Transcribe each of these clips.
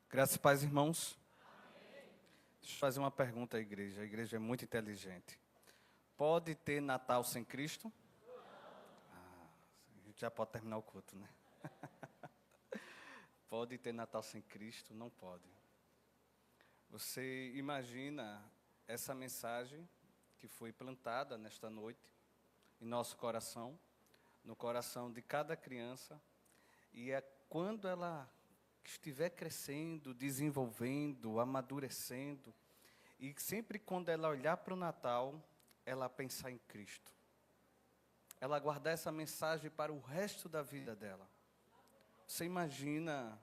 Graças e paz, irmãos. Deixa eu fazer uma pergunta à igreja. A igreja é muito inteligente. Pode ter Natal sem Cristo? A gente já pode terminar o culto, né? Pode ter Natal sem Cristo? Não pode. Você imagina essa mensagem que foi plantada nesta noite em nosso coração, no coração de cada criança, e é quando ela estiver crescendo, desenvolvendo, amadurecendo, e sempre quando ela olhar para o Natal, ela pensar em Cristo. Ela guardar essa mensagem para o resto da vida dela. Você imagina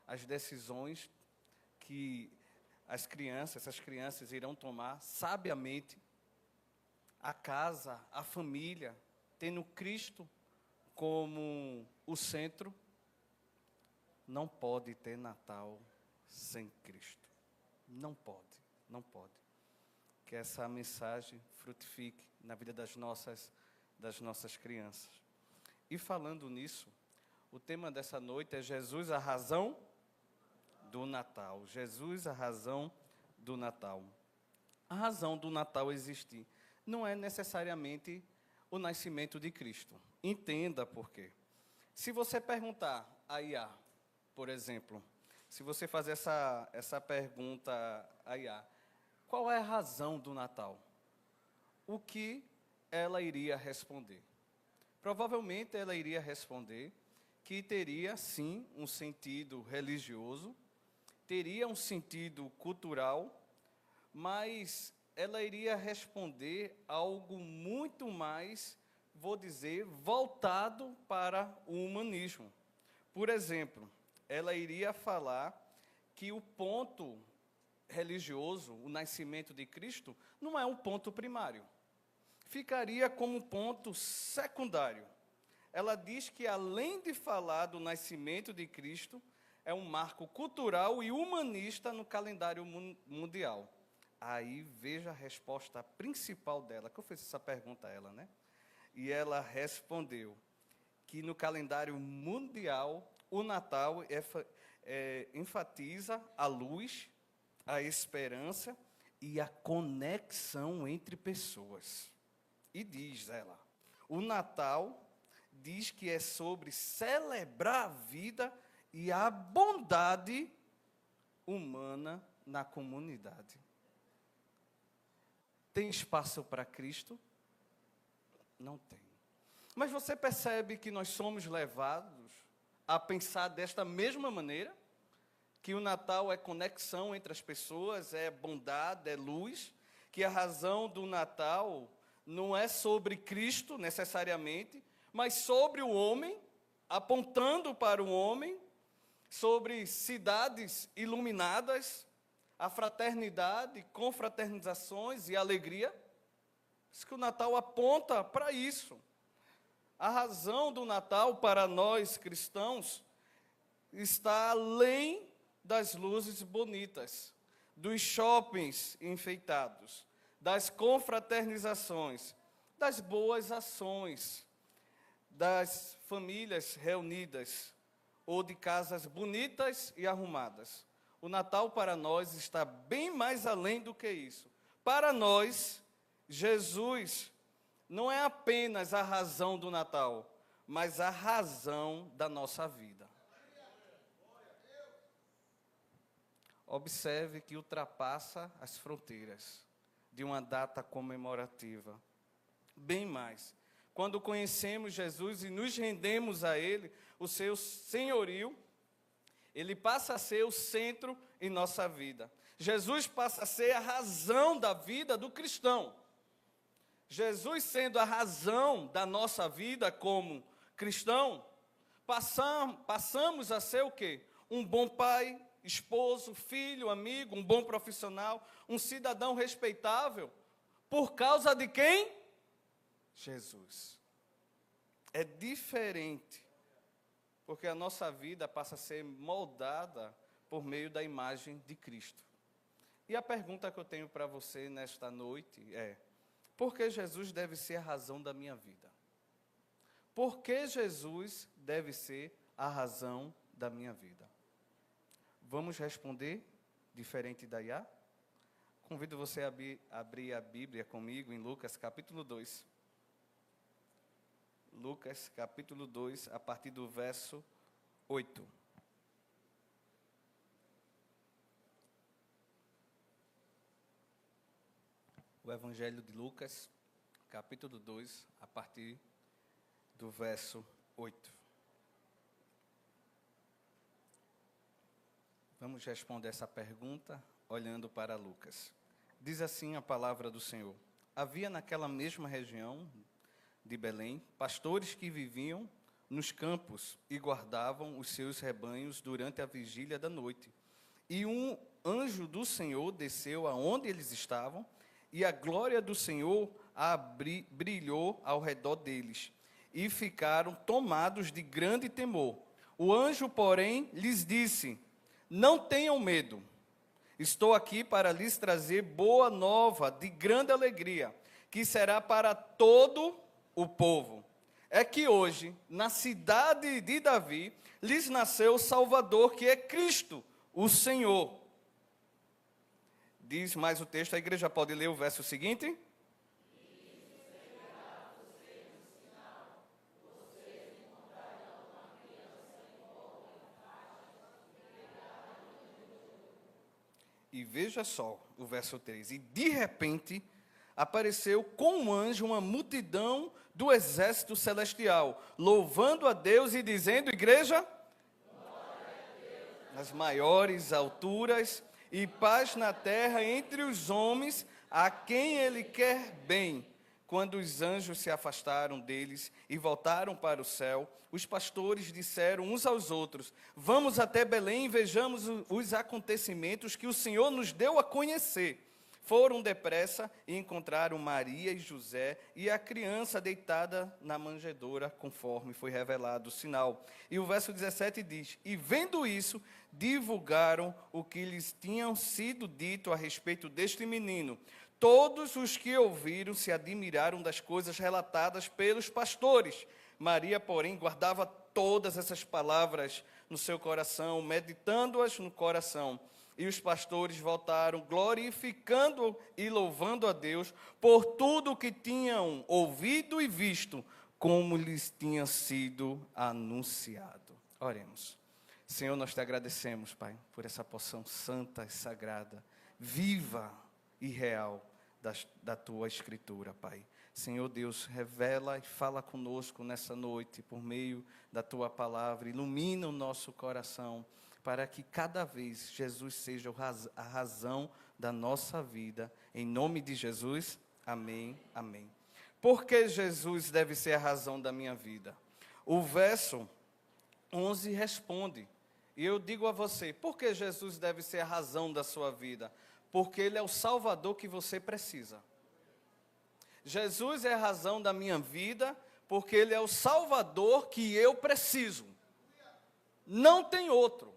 as decisões que essas crianças irão tomar sabiamente, a casa, a família, tendo Cristo como o centro. Não pode ter Natal sem Cristo. Não pode, não pode. Que essa mensagem frutifique na vida das nossas crianças. E falando nisso, o tema dessa noite é Jesus, a razão do Natal. Jesus, a razão do Natal. A razão do Natal existir não é necessariamente o nascimento de Cristo. Entenda por quê. Se você perguntar a Iá, por exemplo, se você fazer essa pergunta a Iá, qual é a razão do Natal? O que ela iria responder? Provavelmente ela iria responder que teria, sim, um sentido religioso, teria um sentido cultural, mas ela iria responder algo muito mais, vou dizer, voltado para o humanismo. Por exemplo, ela iria falar que o ponto religioso, o nascimento de Cristo, não é um ponto primário. Ficaria como ponto secundário. Ela diz que, além de falar do nascimento de Cristo, é um marco cultural e humanista no calendário mundial. Aí veja a resposta principal dela, que eu fiz essa pergunta a ela, né? E ela respondeu que no calendário mundial, o Natal enfatiza a luz, a esperança e a conexão entre pessoas. E diz ela, o Natal diz que é sobre celebrar a vida e a bondade humana na comunidade. Tem espaço para Cristo? Não tem. Mas você percebe que nós somos levados a pensar desta mesma maneira? Que o Natal é conexão entre as pessoas, é bondade, é luz, que a razão do Natal não é sobre Cristo, necessariamente, mas sobre o homem, apontando para o homem, sobre cidades iluminadas, a fraternidade, confraternizações e alegria. Diz que o Natal aponta para isso. A razão do Natal para nós cristãos está além das luzes bonitas, dos shoppings enfeitados, das confraternizações, das boas ações, das famílias reunidas ou de casas bonitas e arrumadas. O Natal para nós está bem mais além do que isso. Para nós, Jesus não é apenas a razão do Natal, mas a razão da nossa vida. Observe que ultrapassa as fronteiras de uma data comemorativa. Bem mais. Quando conhecemos Jesus e nos rendemos a Ele, o seu senhorio, Ele passa a ser o centro em nossa vida. Jesus passa a ser a razão da vida do cristão. Jesus sendo a razão da nossa vida como cristão, passamos a ser o quê? Um bom pai, esposo, filho, amigo, um bom profissional, um cidadão respeitável, por causa de quem? Jesus. É diferente, porque a nossa vida passa a ser moldada por meio da imagem de Cristo. E a pergunta que eu tenho para você nesta noite é: por que Jesus deve ser a razão da minha vida? Por que Jesus deve ser a razão da minha vida? vamos responder diferente da IA? Convido você a abrir a Bíblia comigo em Lucas capítulo 2. Lucas capítulo 2, a partir do verso 8. O Evangelho de Lucas, capítulo 2, a partir do verso 8. Vamos responder essa pergunta olhando para Lucas. Diz assim a palavra do Senhor: havia naquela mesma região de Belém pastores que viviam nos campos e guardavam os seus rebanhos durante a vigília da noite. E um anjo do Senhor desceu aonde eles estavam, e a glória do Senhor brilhou ao redor deles, e ficaram tomados de grande temor. O anjo, porém, lhes disse: não tenham medo, estou aqui para lhes trazer boa nova de grande alegria, que será para todo o povo. É que hoje, na cidade de Davi, lhes nasceu o Salvador, que é Cristo, o Senhor. Diz mais o texto, a igreja pode ler o verso seguinte? E veja só o verso 3. E de repente apareceu com um anjo uma multidão do exército celestial, louvando a Deus e dizendo, igreja, nas maiores alturas, e paz na terra entre os homens, a quem ele quer bem. Quando os anjos se afastaram deles e voltaram para o céu, os pastores disseram uns aos outros: vamos até Belém e vejamos os acontecimentos que o Senhor nos deu a conhecer. Foram depressa e encontraram Maria e José e a criança deitada na manjedoura, conforme foi revelado o sinal. E o verso 17 diz: e vendo isso, divulgaram o que lhes tinham sido dito a respeito deste menino. Todos os que ouviram se admiraram das coisas relatadas pelos pastores. Maria, porém, guardava todas essas palavras no seu coração, meditando-as no coração. E os pastores voltaram, glorificando e louvando a Deus por tudo o que tinham ouvido e visto, como lhes tinha sido anunciado. Oremos. Senhor, nós te agradecemos, Pai, por essa porção santa e sagrada, viva e real da tua Escritura, Pai. Senhor Deus, revela e fala conosco nessa noite, por meio da tua palavra, ilumina o nosso coração, para que cada vez Jesus seja a razão da nossa vida. Em nome de Jesus, amém, amém. Por que Jesus deve ser a razão da minha vida? O verso 11 responde, e eu digo a você, por que Jesus deve ser a razão da sua vida? Porque Ele é o Salvador que você precisa. Jesus é a razão da minha vida, porque Ele é o Salvador que eu preciso. Não tem outro.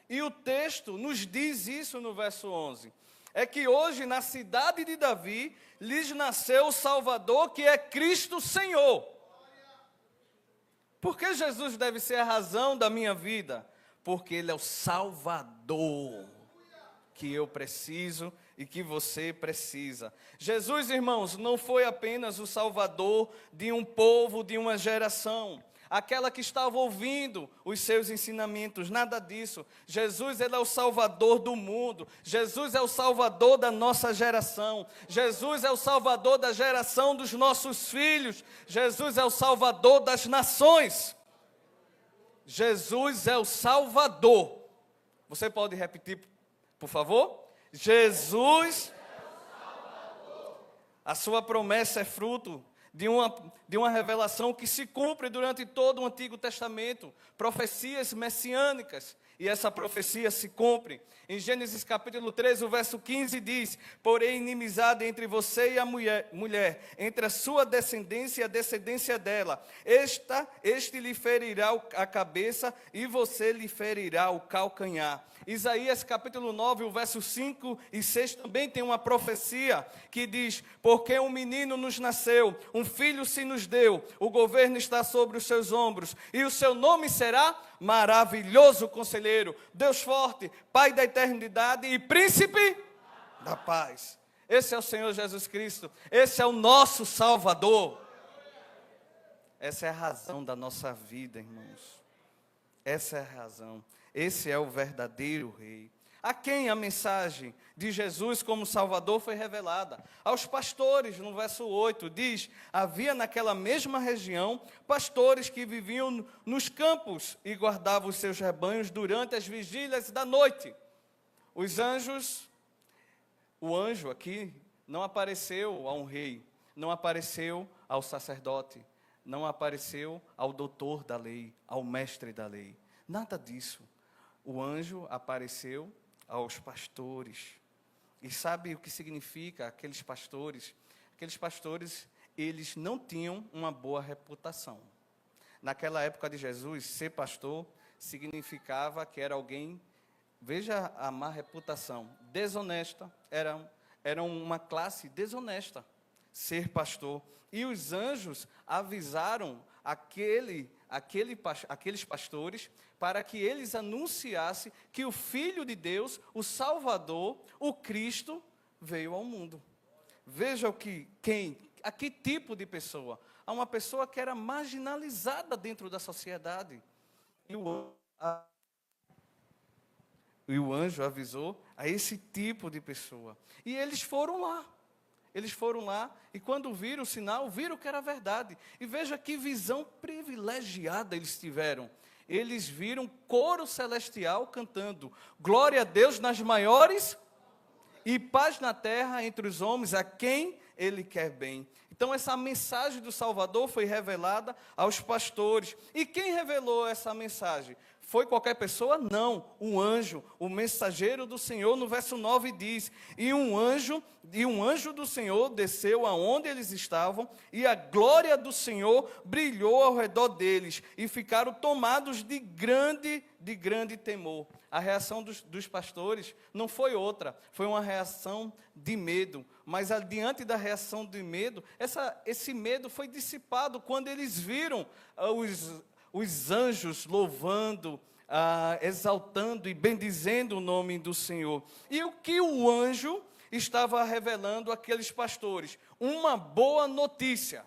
E o texto nos diz isso no verso 11. É que hoje, na cidade de Davi, lhes nasceu o Salvador, que é Cristo Senhor. Por que Jesus deve ser a razão da minha vida? Porque Ele é o Salvador que eu preciso e que você precisa. Jesus, irmãos, não foi apenas o Salvador de um povo, de uma geração, aquela que estava ouvindo os seus ensinamentos, nada disso. Jesus, Ele é o Salvador do mundo. Jesus é o Salvador da nossa geração. Jesus é o Salvador da geração dos nossos filhos. Jesus é o Salvador das nações. Jesus é o Salvador. Você pode repetir, por favor? Jesus, a sua promessa é fruto de uma revelação que se cumpre durante todo o Antigo Testamento, profecias messiânicas, e essa profecia se cumpre. Em Gênesis capítulo 13, o verso 15 diz: porém inimizade entre você e a mulher, entre a sua descendência e a descendência dela, este lhe ferirá a cabeça e você lhe ferirá o calcanhar. Isaías capítulo 9, o verso 5 e 6 também tem uma profecia que diz: porque um menino nos nasceu, um filho se nos deu, o governo está sobre os seus ombros, e o seu nome será Maravilhoso Conselheiro, verdadeiro, Deus forte, Pai da eternidade e Príncipe da paz. Esse é o Senhor Jesus Cristo, esse é o nosso Salvador. Essa é a razão da nossa vida, irmãos. Essa é a razão. Esse é o verdadeiro Rei. A quem a mensagem de Jesus como Salvador foi revelada? Aos pastores, no verso 8, diz: havia naquela mesma região pastores que viviam nos campos e guardavam os seus rebanhos durante as vigílias da noite. Os anjos, o anjo aqui não apareceu a um rei, não apareceu ao sacerdote, não apareceu ao doutor da lei, ao mestre da lei. Nada disso. O anjo apareceu aos pastores. E sabe o que significa aqueles pastores? Aqueles pastores, eles não tinham uma boa reputação. Naquela época de Jesus, ser pastor significava que era alguém, veja a má reputação, desonesta, era uma classe desonesta, ser pastor. E os anjos avisaram aqueles pastores para que eles anunciassem que o Filho de Deus, o Salvador, o Cristo, veio ao mundo. Veja a que tipo de pessoa? A uma pessoa que era marginalizada dentro da sociedade. E o anjo avisou a esse tipo de pessoa. E eles foram lá. Eles foram lá e quando viram o sinal, viram que era verdade. E veja que visão privilegiada eles tiveram. Eles viram coro celestial cantando: glória a Deus nas maiores e paz na terra entre os homens a quem Ele quer bem. Então essa mensagem do Salvador foi revelada aos pastores. E quem revelou essa mensagem? Foi qualquer pessoa? Não, um anjo, o mensageiro do Senhor, no verso 9 diz: e um anjo do Senhor desceu aonde eles estavam, e a glória do Senhor brilhou ao redor deles, e ficaram tomados de grande temor. A reação dos pastores não foi outra, foi uma reação de medo. Mas diante da reação de medo, esse medo foi dissipado quando eles viram os anjos louvando, exaltando e bendizendo o nome do Senhor. E o que o anjo estava revelando àqueles pastores? Uma boa notícia.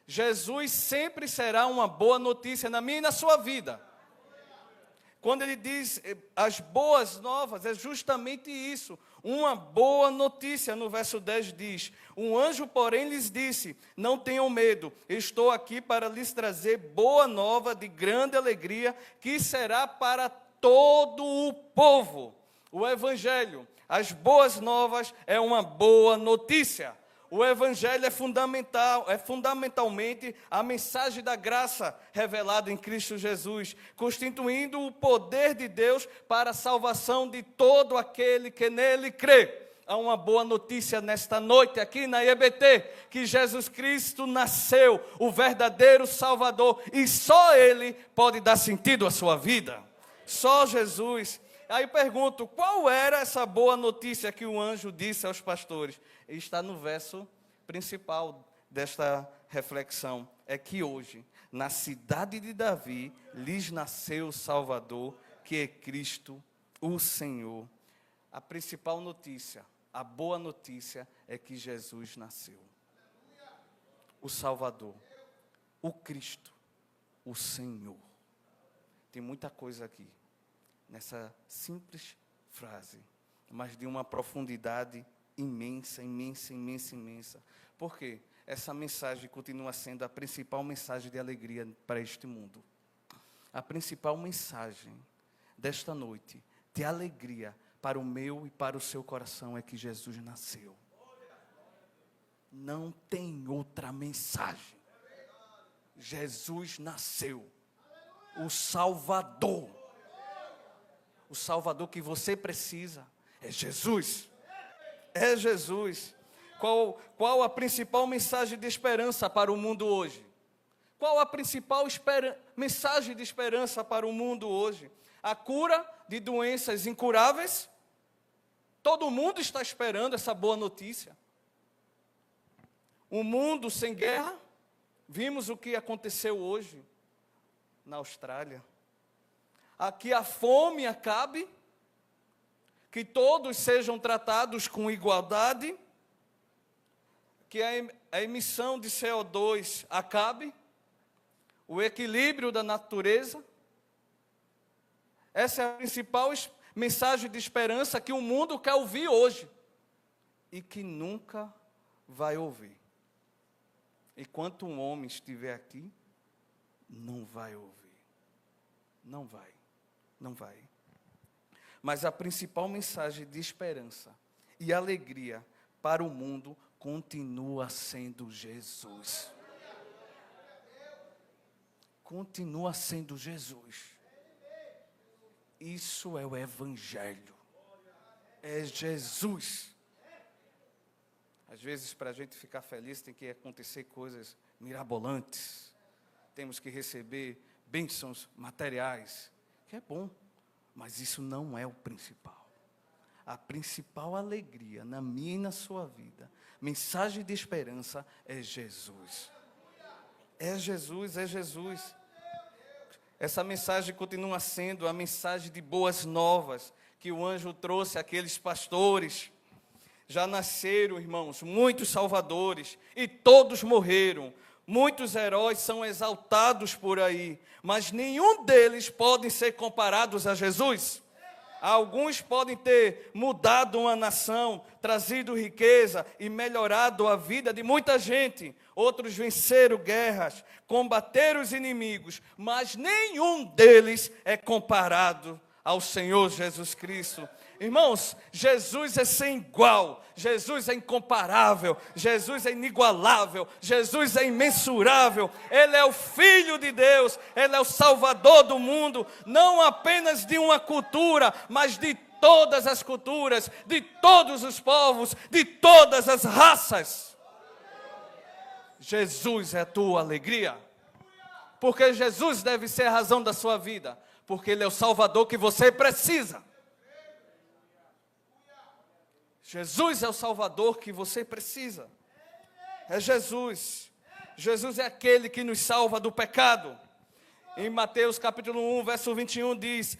Jesus sempre será uma boa notícia na minha e na sua vida. Quando ele diz as boas novas, é justamente isso, uma boa notícia. No verso 10 diz: um anjo, porém, lhes disse: não tenham medo, estou aqui para lhes trazer boa nova de grande alegria, que será para todo o povo. O Evangelho, as boas novas, é uma boa notícia. O Evangelho é fundamentalmente a mensagem da graça revelada em Cristo Jesus, constituindo o poder de Deus para a salvação de todo aquele que nele crê. Há uma boa notícia nesta noite aqui na EBT, que Jesus Cristo nasceu, o verdadeiro Salvador, e só Ele pode dar sentido à sua vida. Só Jesus. Aí pergunto, qual era essa boa notícia que o anjo disse aos pastores? Está no verso principal desta reflexão. É que hoje, na cidade de Davi, lhes nasceu o Salvador, que é Cristo, o Senhor. A principal notícia, a boa notícia é que Jesus nasceu. O Salvador, o Cristo, o Senhor. Tem muita coisa aqui nessa simples frase, mas de uma profundidade imensa. Por quê? Essa mensagem continua sendo a principal mensagem de alegria para este mundo. A principal mensagem desta noite de alegria para o meu e para o seu coração é que Jesus nasceu. Não tem outra mensagem. Jesus nasceu. O Salvador. O Salvador que você precisa é Jesus. É Jesus. Qual a principal mensagem de esperança para o mundo hoje? Qual a principal mensagem de esperança para o mundo hoje? A cura de doenças incuráveis? Todo mundo está esperando essa boa notícia. Um mundo sem guerra? Vimos o que aconteceu hoje na Austrália. que a fome acabe, que todos sejam tratados com igualdade, que a emissão de CO2 acabe, o equilíbrio da natureza. Essa é a principal mensagem de esperança que o mundo quer ouvir hoje e que nunca vai ouvir. Enquanto um homem estiver aqui, não vai ouvir. Não vai. Não vai. Mas a principal mensagem de esperança e alegria para o mundo continua sendo Jesus. Continua sendo Jesus. Isso é o Evangelho. É Jesus. Às vezes, para a gente ficar feliz, tem que acontecer coisas mirabolantes. Temos que receber bênçãos materiais, que é bom, mas isso não é o principal. A principal alegria na minha e na sua vida, mensagem de esperança, é Jesus. É Jesus, é Jesus. Essa mensagem continua sendo a mensagem de boas novas que o anjo trouxe àqueles pastores. Já nasceram, irmãos, muitos salvadores e todos morreram. Muitos heróis são exaltados por aí, mas nenhum deles pode ser comparados a Jesus. Alguns podem ter mudado uma nação, trazido riqueza e melhorado a vida de muita gente. Outros venceram guerras, combateram os inimigos, mas nenhum deles é comparado ao Senhor Jesus Cristo. Irmãos, Jesus é sem igual, Jesus é incomparável, Jesus é inigualável, Jesus é imensurável. Ele é o Filho de Deus, Ele é o Salvador do mundo, não apenas de uma cultura, mas de todas as culturas, de todos os povos, de todas as raças. Jesus é a tua alegria, porque Jesus deve ser a razão da sua vida, porque Ele é o Salvador que você precisa. Jesus é o Salvador que você precisa. É Jesus. Jesus é aquele que nos salva do pecado. Em Mateus capítulo 1, verso 21 diz: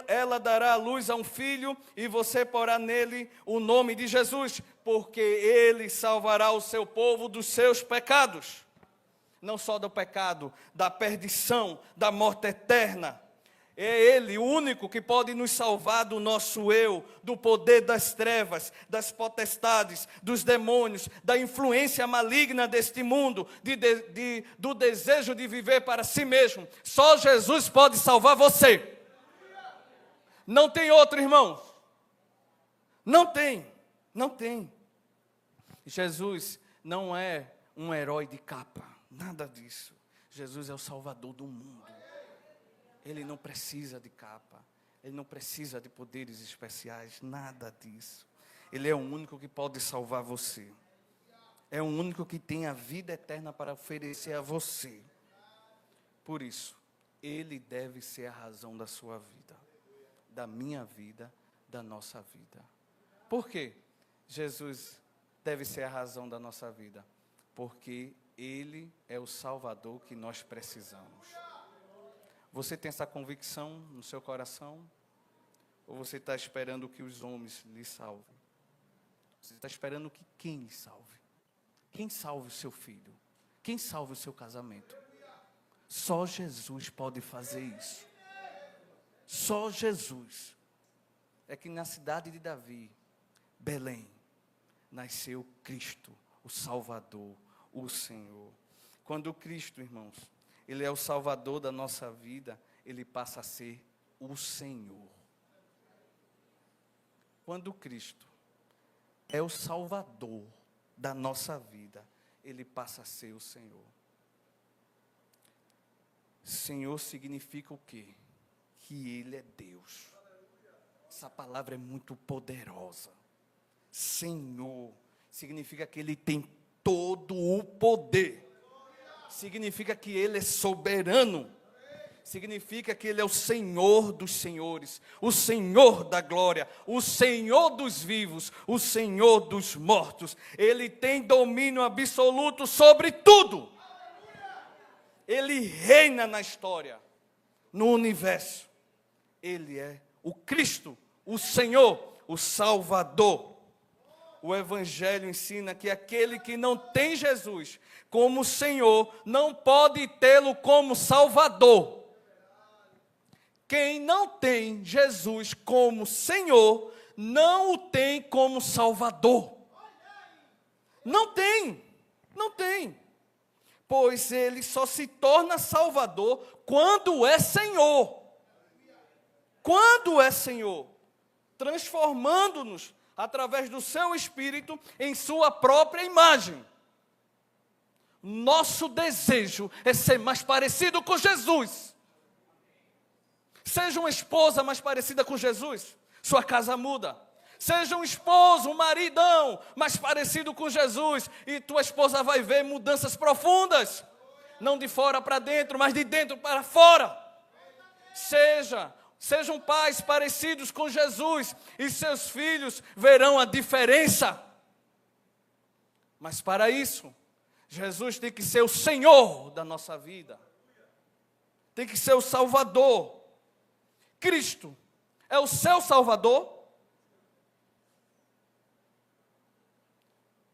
ela dará à luz a um filho e você porá nele o nome de Jesus, porque ele salvará o seu povo dos seus pecados. Não só do pecado, da perdição, da morte eterna. É Ele, o único que pode nos salvar do nosso eu, do poder das trevas, das potestades, dos demônios, da influência maligna deste mundo, do desejo de viver para si mesmo. Só Jesus pode salvar você. Não tem outro, irmão. Não tem, não tem. Jesus não é um herói de capa, nada disso. Jesus é o Salvador do mundo. Ele não precisa de capa, Ele não precisa de poderes especiais, nada disso. Ele é o único que pode salvar você. É o único que tem a vida eterna para oferecer a você. Por isso, Ele deve ser a razão da sua vida, da minha vida, da nossa vida. Por quê? Jesus deve ser a razão da nossa vida? Porque Ele é o Salvador que nós precisamos. Você tem essa convicção no seu coração? Ou você está esperando que os homens lhe salvem? Você está esperando que quem lhe salve? Quem salve o seu filho? Quem salve o seu casamento? Só Jesus pode fazer isso. Só Jesus. É que na cidade de Davi, Belém, nasceu Cristo, o Salvador, o Senhor. Quando Cristo, irmãos, Ele é o Salvador da nossa vida, Ele passa a ser o Senhor. Quando Cristo é o Salvador da nossa vida, Ele passa a ser o Senhor. Senhor significa o quê? Que Ele é Deus. Essa palavra é muito poderosa. Senhor significa que Ele tem todo o poder. Significa que Ele é soberano. Significa que Ele é o Senhor dos senhores, o Senhor da glória, o Senhor dos vivos, o Senhor dos mortos. Ele tem domínio absoluto sobre tudo. Ele reina na história, no universo. Ele é o Cristo, o Senhor, o Salvador. O Evangelho ensina que aquele que não tem Jesus como Senhor, não pode tê-lo como Salvador. Quem não tem Jesus como Senhor, não o tem como Salvador. Não tem, não tem. Pois ele só se torna Salvador quando é Senhor. Quando é Senhor, transformando-nos através do seu Espírito em sua própria imagem. Nosso desejo é ser mais parecido com Jesus. Seja uma esposa mais parecida com Jesus, sua casa muda. Seja um esposo, um maridão mais parecido com Jesus, e tua esposa vai ver mudanças profundas. Não de fora para dentro, mas de dentro para fora. Sejam pais parecidos com Jesus, e seus filhos verão a diferença. Mas para isso, Jesus tem que ser o Senhor da nossa vida. Tem que ser o Salvador. Cristo é o seu Salvador?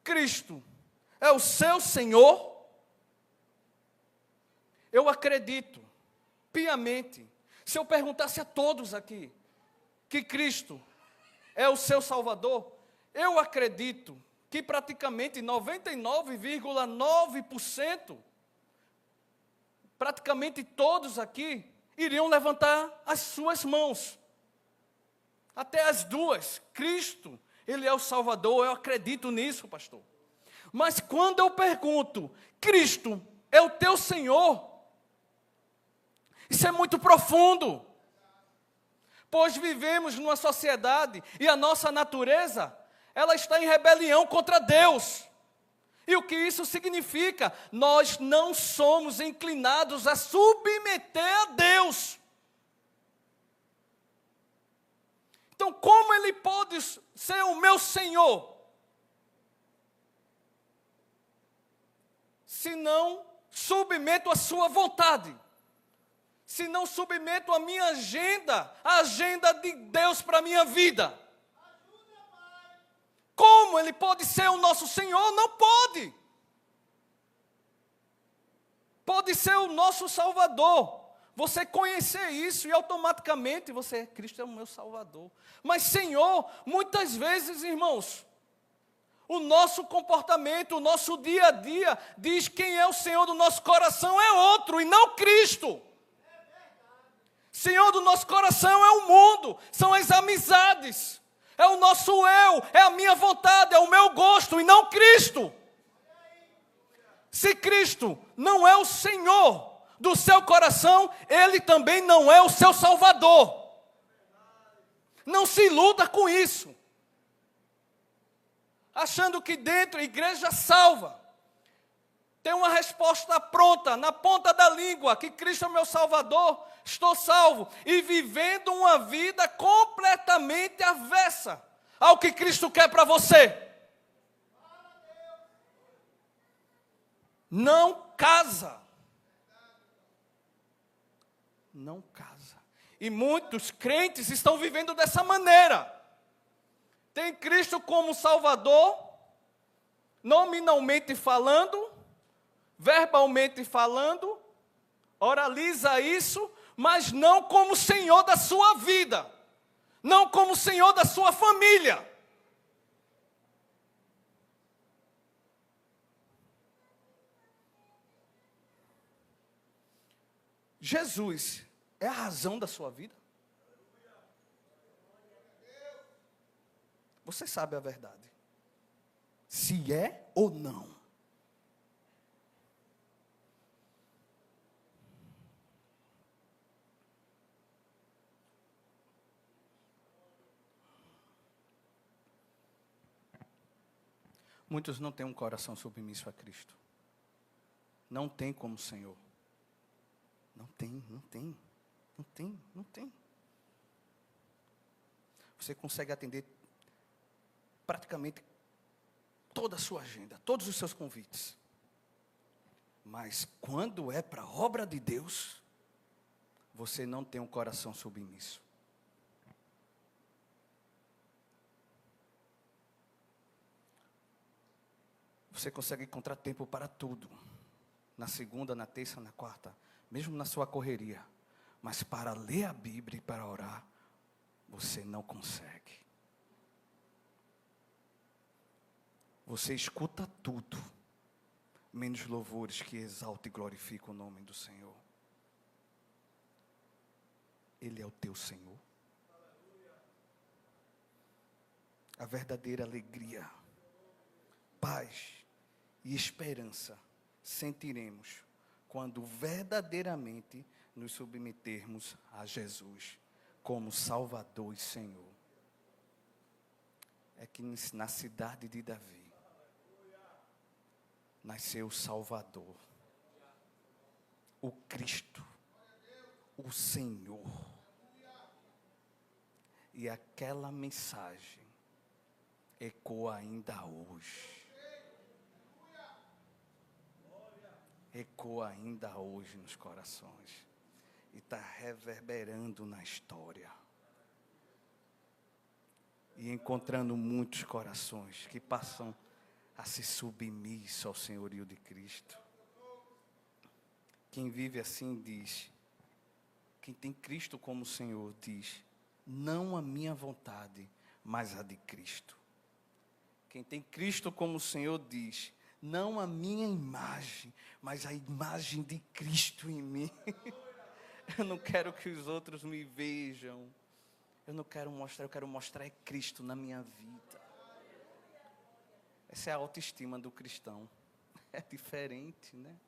Cristo é o seu Senhor? Eu acredito piamente, se eu perguntasse a todos aqui, que Cristo é o seu Salvador, eu acredito que praticamente 99,9%, praticamente todos aqui, iriam levantar as suas mãos. Até as duas. Cristo, Ele é o Salvador, eu acredito nisso, pastor. Mas quando eu pergunto, Cristo é o teu Senhor? Isso é muito profundo. Pois vivemos numa sociedade e a nossa natureza, ela está em rebelião contra Deus. E o que isso significa? Nós não somos inclinados a submeter a Deus. Então, como Ele pode ser o meu Senhor? Se não submeto a sua vontade. Se não submeto a minha agenda, a agenda de Deus para a minha vida. Como Ele pode ser o nosso Senhor? Não pode. Pode ser o nosso Salvador. Você conhecer isso e automaticamente Cristo é o meu Salvador. Mas Senhor, muitas vezes, irmãos, o nosso comportamento, o nosso dia a dia, diz quem é o Senhor do nosso coração é outro e não Cristo. Senhor do nosso coração é o mundo, são as amizades. É o nosso eu, é a minha vontade, é o meu gosto e não Cristo. Se Cristo não é o Senhor do seu coração, Ele também não é o seu Salvador. Não se iluda com isso. Achando que dentro a igreja salva. Tem uma resposta pronta, na ponta da língua, que Cristo é meu Salvador, estou salvo. E vivendo uma vida completamente avessa ao que Cristo quer para você. Não casa. Não casa. E muitos crentes estão vivendo dessa maneira. Tem Cristo como Salvador, nominalmente falando, verbalmente falando, oraliza isso, mas não como Senhor da sua vida, não como Senhor da sua família. Jesus é a razão da sua vida? Você sabe a verdade. Se é ou não. Muitos não têm um coração submisso a Cristo. Não tem como Senhor. Não tem. Você consegue atender praticamente toda a sua agenda, todos os seus convites. Mas quando é para a obra de Deus, você não tem um coração submisso. Você consegue encontrar tempo para tudo. Na segunda, na terça, na quarta. Mesmo na sua correria. Mas para ler a Bíblia e para orar, você não consegue. Você escuta tudo, menos louvores que exaltam e glorificam o nome do Senhor. Ele é o teu Senhor. A verdadeira alegria, paz e esperança sentiremos quando verdadeiramente nos submetermos a Jesus como Salvador e Senhor. É que na cidade de Davi nasceu o Salvador, o Cristo, o Senhor. E aquela mensagem ecoa ainda hoje. Ecoa ainda hoje nos corações. E está reverberando na história. E encontrando muitos corações que passam a se submisso ao senhorio de Cristo. Quem vive assim diz, quem tem Cristo como Senhor diz, não a minha vontade, mas a de Cristo. Quem tem Cristo como Senhor diz, não a minha imagem, mas a imagem de Cristo em mim. Eu não quero que os outros me vejam. Eu não quero mostrar, eu quero mostrar Cristo na minha vida. Essa é a autoestima do cristão. É diferente, né?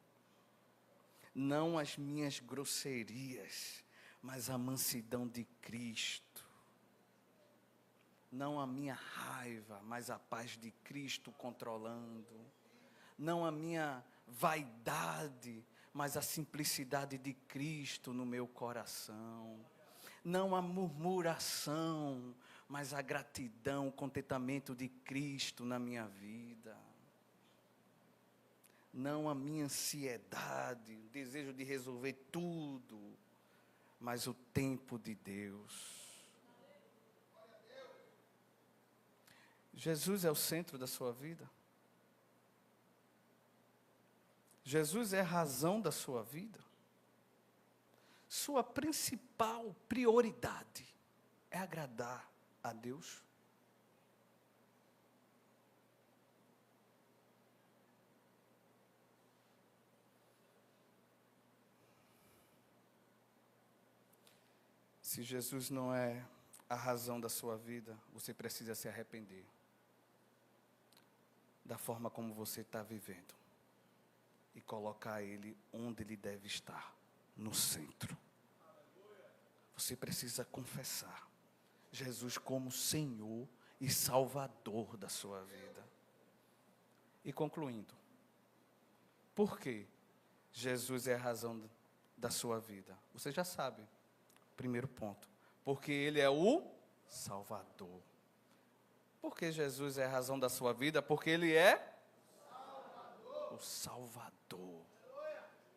Não as minhas grosserias, mas a mansidão de Cristo. Não a minha raiva, mas a paz de Cristo controlando. Não a minha vaidade, mas a simplicidade de Cristo no meu coração. Não a murmuração, mas a gratidão, o contentamento de Cristo na minha vida. Não a minha ansiedade, o desejo de resolver tudo, mas o tempo de Deus. Jesus é o centro da sua vida? Jesus é a razão da sua vida? Sua principal prioridade é agradar a Deus? Se Jesus não é a razão da sua vida, você precisa se arrepender da forma como você está vivendo e colocar Ele onde Ele deve estar, no centro. Você precisa confessar Jesus como Senhor e Salvador da sua vida. E concluindo, por que Jesus é a razão da sua vida? Você já sabe, primeiro ponto, porque Ele é o Salvador. Por que Jesus é a razão da sua vida? Porque Ele é o Salvador.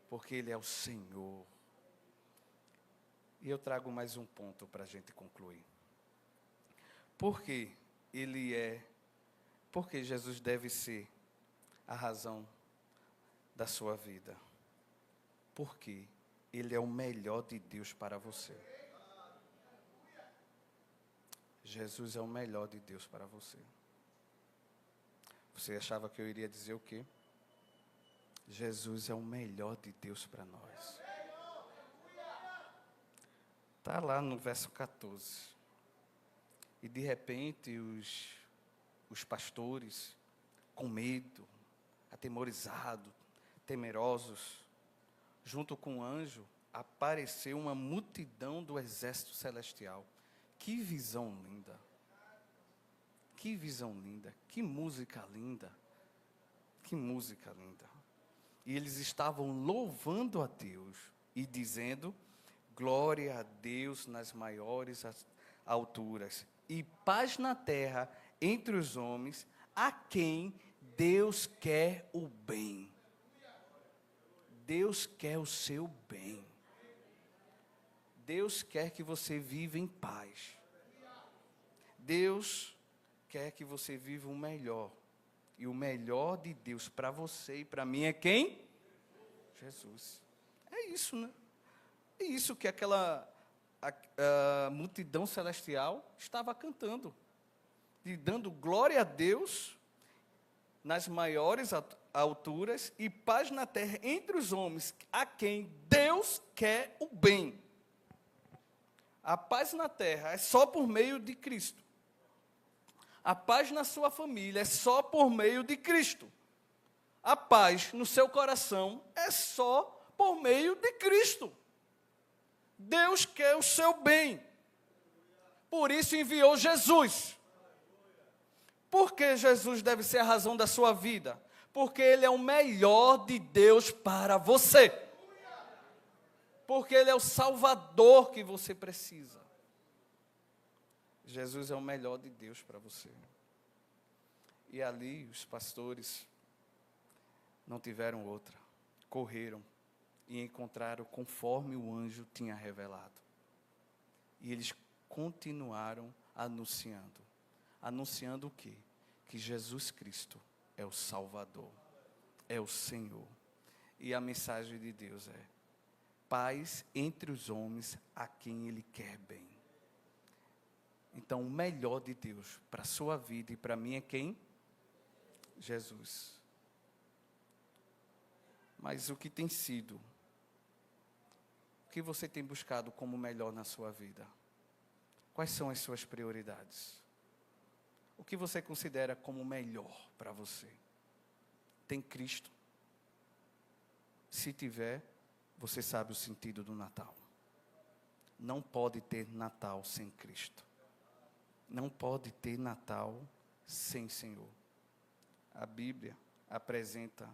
Porque Ele é o Senhor. E eu trago mais um ponto para a gente concluir. Porque Jesus deve ser a razão da sua vida? Porque Ele é o melhor de Deus para você. Jesus é o melhor de Deus para você. Você achava que eu iria dizer o quê? Jesus é o melhor de Deus para nós. Está lá no verso 14. E de repente os pastores, com medo, atemorizados, temerosos, junto com o anjo, apareceu uma multidão do exército celestial. Que visão linda! Que visão linda! Que música linda! Que música linda! E eles estavam louvando a Deus e dizendo: glória a Deus nas maiores alturas e paz na terra entre os homens, a quem Deus quer o bem. Deus quer o seu bem. Deus quer que você viva em paz. Deus quer que você viva o melhor. E o melhor de Deus para você e para mim é quem? Jesus. É isso, né? É isso que aquela a multidão celestial estava cantando. E dando glória a Deus nas maiores alturas e paz na terra entre os homens, a quem Deus quer o bem. A paz na terra é só por meio de Cristo. A paz na sua família é só por meio de Cristo. A paz no seu coração é só por meio de Cristo. Deus quer o seu bem. Por isso enviou Jesus. Por que Jesus deve ser a razão da sua vida? Porque Ele é o melhor de Deus para você. Porque Ele é o Salvador que você precisa. Jesus é o melhor de Deus para você. E ali os pastores não tiveram outra. Correram e encontraram conforme o anjo tinha revelado. E eles continuaram anunciando. Anunciando o quê? Que Jesus Cristo é o Salvador, é o Senhor. E a mensagem de Deus é: paz entre os homens a quem Ele quer bem. Então, o melhor de Deus para a sua vida e para mim é quem? Jesus. Mas o que tem sido? O que você tem buscado como melhor na sua vida? Quais são as suas prioridades? O que você considera como melhor para você? Tem Cristo? Se tiver, você sabe o sentido do Natal. Não pode ter Natal sem Cristo. Não pode ter Natal sem Senhor. A Bíblia apresenta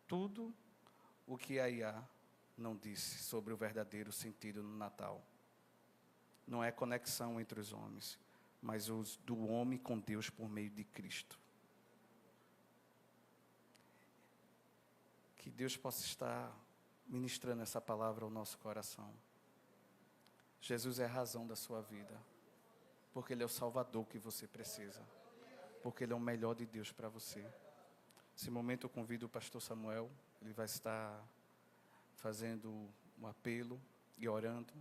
tudo o que a IA não disse sobre o verdadeiro sentido no Natal. Não é conexão entre os homens, mas os do homem com Deus por meio de Cristo. Que Deus possa estar ministrando essa palavra ao nosso coração. Jesus é a razão da sua vida, porque Ele é o Salvador que você precisa, porque Ele é o melhor de Deus para você. Nesse momento eu convido o pastor Samuel, ele vai estar fazendo um apelo e orando.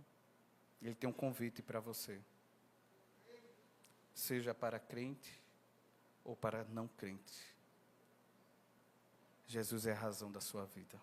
Ele tem um convite para você, seja para crente ou para não crente. Jesus é a razão da sua vida.